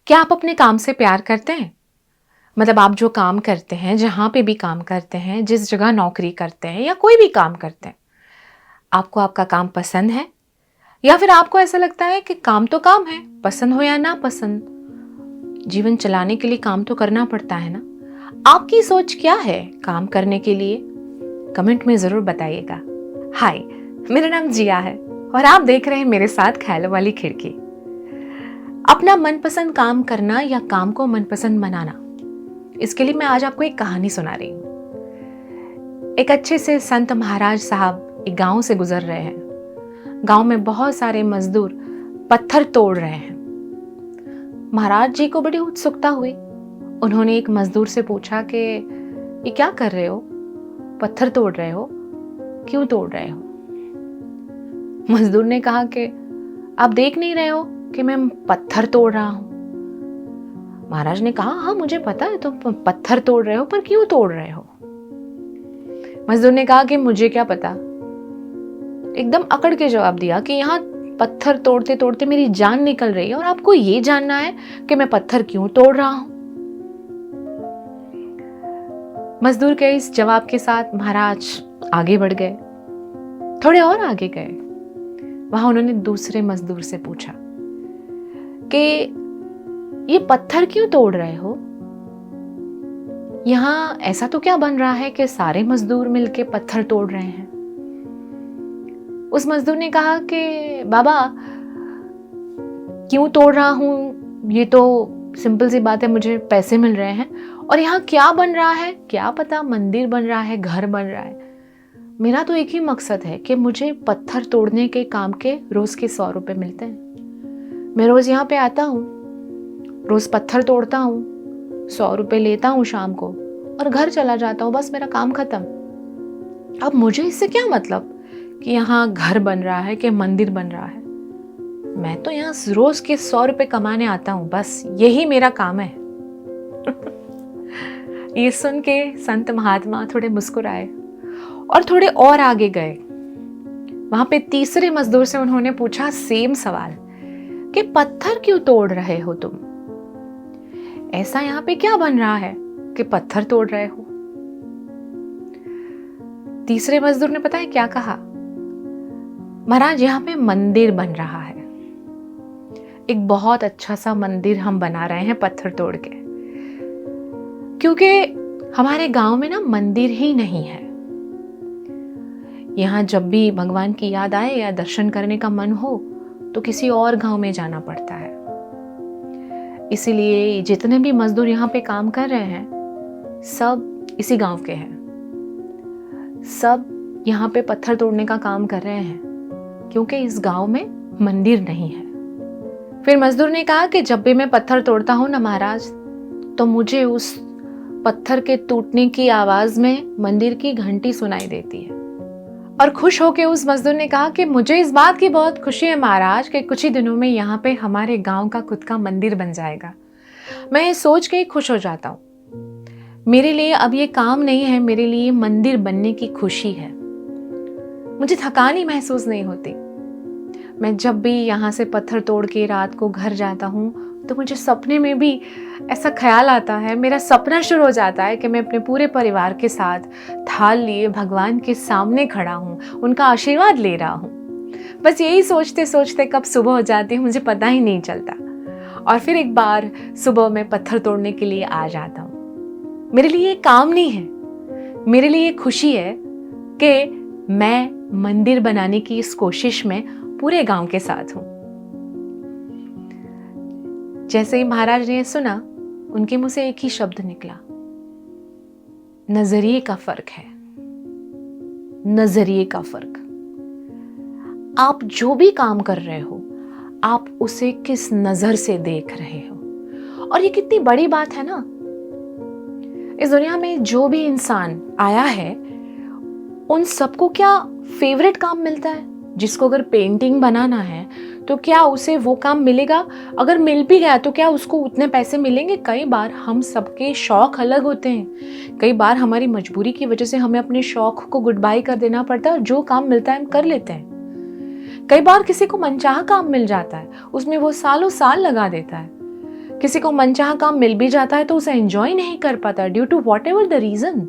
क्या आप अपने काम से प्यार करते हैं? मतलब आप जो काम करते हैं, जहाँ पे भी काम करते हैं, जिस जगह नौकरी करते हैं या कोई भी काम करते हैं, आपको आपका काम पसंद है? या फिर आपको ऐसा लगता है कि काम तो काम है, पसंद हो या ना पसंद, जीवन चलाने के लिए काम तो करना पड़ता है ना? आपकी सोच क्या है काम करने के लिए? कमेंट में ज़रूर बताइएगा। हाय, मेरा नाम जिया है और आप देख रहे हैं मेरे साथ ख्यालों वाली खिड़की। अपना मनपसंद काम करना या काम को मनपसंद बनाना, इसके लिए मैं आज आपको एक कहानी सुना रही हूँ। एक अच्छे से संत महाराज साहब एक गांव से गुजर रहे हैं। गांव में बहुत सारे मजदूर पत्थर तोड़ रहे हैं। महाराज जी को बड़ी उत्सुकता हुई। उन्होंने एक मजदूर से पूछा कि ये क्या कर रहे हो? पत्थर तोड़ रहे हो? क्यों तोड़ रहे हो? मजदूर ने कहा कि आप देख नहीं रहे हो कि मैं पत्थर तोड़ रहा हूं। महाराज ने कहा, हाँ मुझे पता है तुम पत्थर तोड़ रहे हो, पर क्यों तोड़ रहे हो? मजदूर ने कहा कि मुझे क्या पता। एकदम अकड़ के जवाब दिया कि यहाँ पत्थर तोड़ते तोड़ते मेरी जान निकल रही है और आपको ये जानना है कि मैं पत्थर क्यों तोड़ रहा हूं। मजदूर के इस जवाब के साथ महाराज आगे बढ़ गए। थोड़े और आगे गए। वहां उन्होंने दूसरे मजदूर से पूछा कि ये पत्थर क्यों तोड़ रहे हो? यहां ऐसा तो क्या बन रहा है कि सारे मजदूर मिलके पत्थर तोड़ रहे हैं? उस मजदूर ने कहा कि बाबा, क्यों तोड़ रहा हूं ये तो सिंपल सी बात है, मुझे पैसे मिल रहे हैं। और यहाँ क्या बन रहा है क्या पता, मंदिर बन रहा है, घर बन रहा है। मेरा तो एक ही मकसद है कि मुझे पत्थर तोड़ने के काम के रोज के 100 रुपए मिलते हैं। मैं रोज यहाँ पे आता हूँ, रोज पत्थर तोड़ता हूँ, 100 रुपए लेता हूँ शाम को और घर चला जाता हूँ। बस मेरा काम खत्म। अब मुझे इससे क्या मतलब कि यहाँ घर बन रहा है कि मंदिर बन रहा है? मैं तो यहाँ रोज के 100 रुपए कमाने आता हूँ, बस यही मेरा काम है। ये सुन के संत महात्मा थोड़े मुस्कुराए और थोड़े और आगे गए। वहां पे तीसरे मजदूर से उन्होंने पूछा सेम सवाल कि पत्थर क्यों तोड़ रहे हो तुम? ऐसा यहाँ पे क्या बन रहा है कि पत्थर तोड़ रहे हो? तीसरे मजदूर ने पता है क्या कहा? महाराज, यहाँ पे मंदिर बन रहा है। एक बहुत अच्छा सा मंदिर हम बना रहे हैं पत्थर तोड़ के, क्योंकि हमारे गांव में ना मंदिर ही नहीं है। यहाँ जब भी भगवान की याद आए या दर्शन करने का मन हो तो किसी और गांव में जाना पड़ता है। इसीलिए जितने भी मजदूर यहाँ पे काम कर रहे हैं सब इसी गांव के हैं। सब यहाँ पे पत्थर तोड़ने का काम कर रहे हैं क्योंकि इस गांव में मंदिर नहीं है। फिर मजदूर ने कहा कि जब भी मैं पत्थर तोड़ता हूं ना महाराज, तो मुझे उस पत्थर के टूटने की आवाज में मंदिर की घंटी सुनाई देती है। और खुश होके उस मजदूर ने कहा कि मुझे इस बात की बहुत खुशी है महाराज कि कुछ ही दिनों में यहाँ पे हमारे गांव का खुद का मंदिर बन जाएगा। मैं ये सोच के ही खुश हो जाता हूँ। मेरे लिए अब ये काम नहीं है, मेरे लिए मंदिर बनने की खुशी है। मुझे थकान ही महसूस नहीं होती। मैं जब भी यहाँ से पत्थर तोड़ के रात को घर जाता हूँ तो मुझे सपने में भी ऐसा ख्याल आता है, मेरा सपना शुरू हो जाता है कि मैं अपने पूरे परिवार के साथ थाल लिए भगवान के सामने खड़ा हूँ, उनका आशीर्वाद ले रहा हूँ। बस यही सोचते सोचते कब सुबह हो जाती है मुझे पता ही नहीं चलता। और फिर एक बार सुबह मैं पत्थर तोड़ने के लिए आ जाता हूँ। मेरे लिए काम नहीं है, मेरे लिए खुशी है कि मैं मंदिर बनाने की इस कोशिश में पूरे गांव के साथ हूं। जैसे ही महाराज ने सुना, उनके मुंह से एक ही शब्द निकला, नजरिए का फर्क है। नजरिए का फर्क। आप जो भी काम कर रहे हो, आप उसे किस नजर से देख रहे हो। और ये कितनी बड़ी बात है ना। इस दुनिया में जो भी इंसान आया है, उन सबको क्या फेवरेट काम मिलता है? जिसको अगर पेंटिंग बनाना है तो क्या उसे वो काम मिलेगा? अगर मिल भी गया तो क्या उसको उतने पैसे मिलेंगे? कई बार हम सबके शौक अलग होते हैं। कई बार हमारी मजबूरी की वजह से हमें अपने शौक को गुड बाय कर देना पड़ता है और जो काम मिलता है हम कर लेते हैं। कई बार किसी को मनचाहा काम मिल जाता है, उसमें वो सालों साल लगा देता है। किसी को मनचाहा काम मिल भी जाता है तो उसे एंजॉय नहीं कर पाता due to whatever the reason.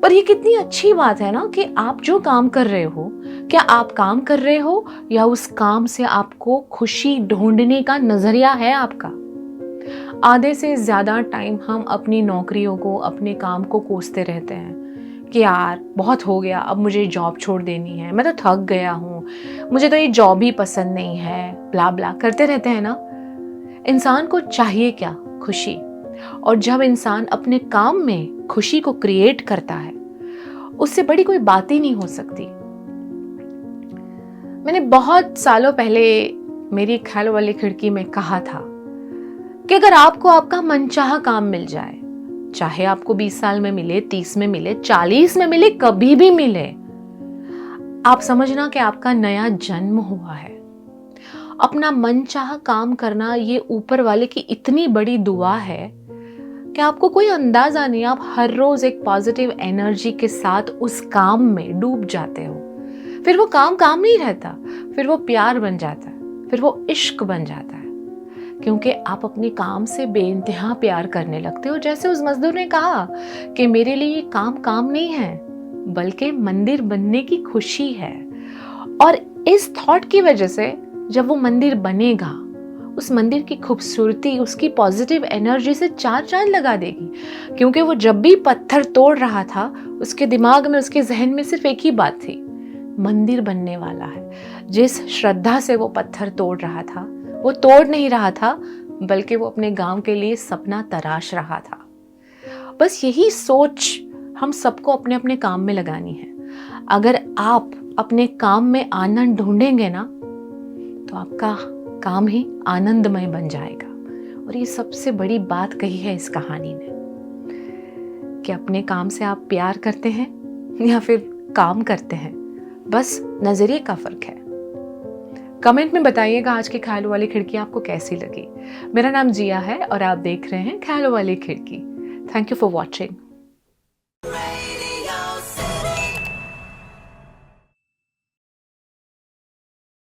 पर ये कितनी अच्छी बात है ना कि आप जो काम कर रहे हो, क्या आप काम कर रहे हो या उस काम से आपको खुशी ढूंढने का नजरिया है आपका। आधे से ज्यादा टाइम हम अपनी नौकरियों को, अपने काम को कोसते रहते हैं कि यार बहुत हो गया, अब मुझे जॉब छोड़ देनी है, मैं तो थक गया हूँ, मुझे तो ये जॉब ही पसंद नहीं है, ब्ला ब्ला करते रहते हैं ना। इंसान को चाहिए क्या? खुशी। और जब इंसान अपने काम में खुशी को क्रिएट करता है, उससे बड़ी कोई बात ही नहीं हो सकती। मैंने बहुत सालों पहले मेरी ख्यालों वाली खिड़की में कहा था कि अगर आपको आपका मनचाहा काम मिल जाए, चाहे आपको 20 साल में मिले, 30 में मिले, 40 में मिले, कभी भी मिले, आप समझना कि आपका नया जन्म हुआ है। अपना मनचाहा काम करना ये ऊपर वाले की इतनी बड़ी दुआ है कि आपको कोई अंदाजा नहीं, आप हर रोज एक पॉजिटिव एनर्जी के साथ उस काम में डूब जाते हो। फिर वो काम काम नहीं रहता, फिर वो प्यार बन जाता है, फिर वो इश्क बन जाता है, क्योंकि आप अपने काम से बेइंतहा प्यार करने लगते हो। जैसे उस मजदूर ने कहा कि मेरे लिए ये काम काम नहीं है, बल्कि मंदिर बनने की खुशी है। और इस थॉट की वजह से जब वो मंदिर बनेगा, उस मंदिर की खूबसूरती उसकी पॉजिटिव एनर्जी से चार चांद लगा देगी। क्योंकि वो जब भी पत्थर तोड़ रहा था, उसके दिमाग में, उसके जहन में सिर्फ एक ही बात थी, मंदिर बनने वाला है। जिस श्रद्धा से वो पत्थर तोड़ रहा था, वो तोड़ नहीं रहा था, बल्कि वो अपने गांव के लिए सपना तराश रहा था। बस यही सोच हम सबको अपने अपने काम में लगानी है। अगर आप अपने काम में आनंद ढूंढेंगे ना, तो आपका काम ही आनंदमय बन जाएगा। और ये सबसे बड़ी बात कही है इस कहानी ने कि अपने काम से आप प्यार करते हैं या फिर काम करते हैं, बस नजरिए का फर्क है। कमेंट में बताइएगा आज की ख्यालों वाली खिड़की आपको कैसी लगी। मेरा नाम जिया है और आप देख रहे हैं ख्यालों वाली खिड़की। Thank you for watching.